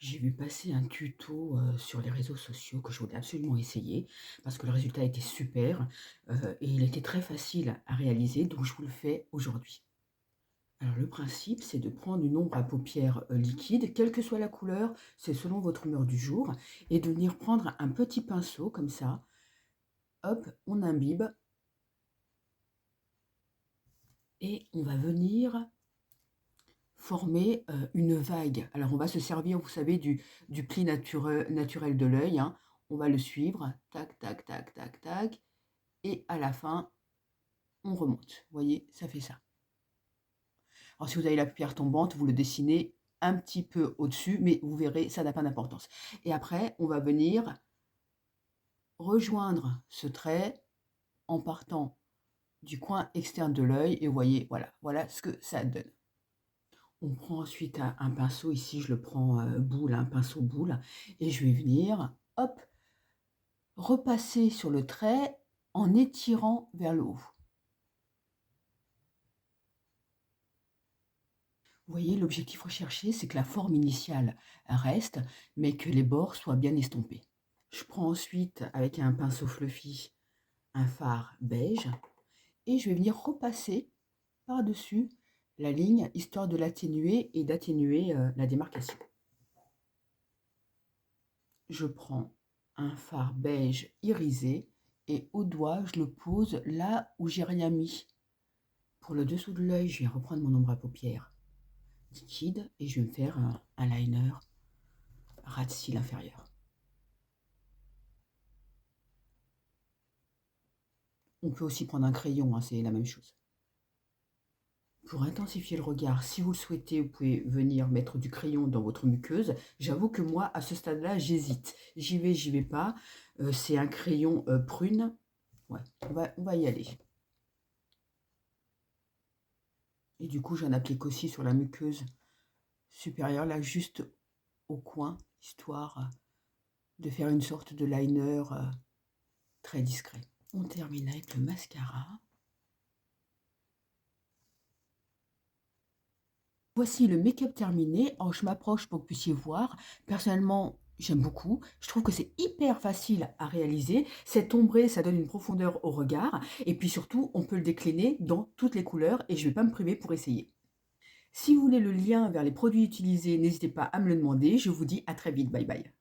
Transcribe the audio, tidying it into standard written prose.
J'ai vu passer un tuto, sur les réseaux sociaux que je voulais absolument essayer parce que le résultat était super, et il était très facile à réaliser, donc je vous le fais aujourd'hui. Alors le principe, c'est de prendre une ombre à paupières, liquide, quelle que soit la couleur, c'est selon votre humeur du jour, et de venir prendre un petit pinceau comme ça, hop, on imbibe et on va venir former, une vague. Alors on va se servir, vous savez, du pli naturel de l'œil, hein. On va le suivre, tac, tac, tac, tac, tac, et à la fin, on remonte. Vous voyez? Ça fait ça. Alors si vous avez la paupière tombante, vous le dessinez un petit peu au-dessus, mais vous verrez, ça n'a pas d'importance. Et après, on va venir rejoindre ce trait en partant du coin externe de l'œil et vous voyez, voilà ce que ça donne. On prend ensuite un pinceau, ici je le prends, boule, un pinceau boule, et je vais venir, hop, repasser sur le trait en étirant vers le haut. Vous voyez, l'objectif recherché, c'est que la forme initiale reste, mais que les bords soient bien estompés. Je prends ensuite, avec un pinceau fluffy, un fard beige, et je vais venir repasser par-dessus la ligne, histoire de l'atténuer et d'atténuer la démarcation. Je prends un fard beige irisé et au doigt, je le pose là où j'ai rien mis. Pour le dessous de l'œil, je vais reprendre mon ombre à paupières liquide et je vais me faire un liner ras de cils inférieur. On peut aussi prendre un crayon, hein, c'est la même chose. Pour intensifier le regard, si vous le souhaitez, vous pouvez venir mettre du crayon dans votre muqueuse. J'avoue que moi, à ce stade-là, j'hésite. J'y vais pas. C'est un crayon prune. Ouais, on va y aller. Et du coup, j'en applique aussi sur la muqueuse supérieure, là, juste au coin, histoire de faire une sorte de liner très discret. On termine avec le mascara. Voici le make-up terminé. Alors, je m'approche pour que vous puissiez voir. Personnellement, j'aime beaucoup. Je trouve que c'est hyper facile à réaliser. Cet ombré, ça donne une profondeur au regard. Et puis surtout, on peut le décliner dans toutes les couleurs. Et je ne vais pas me priver pour essayer. Si vous voulez le lien vers les produits utilisés, n'hésitez pas à me le demander. Je vous dis à très vite. Bye bye.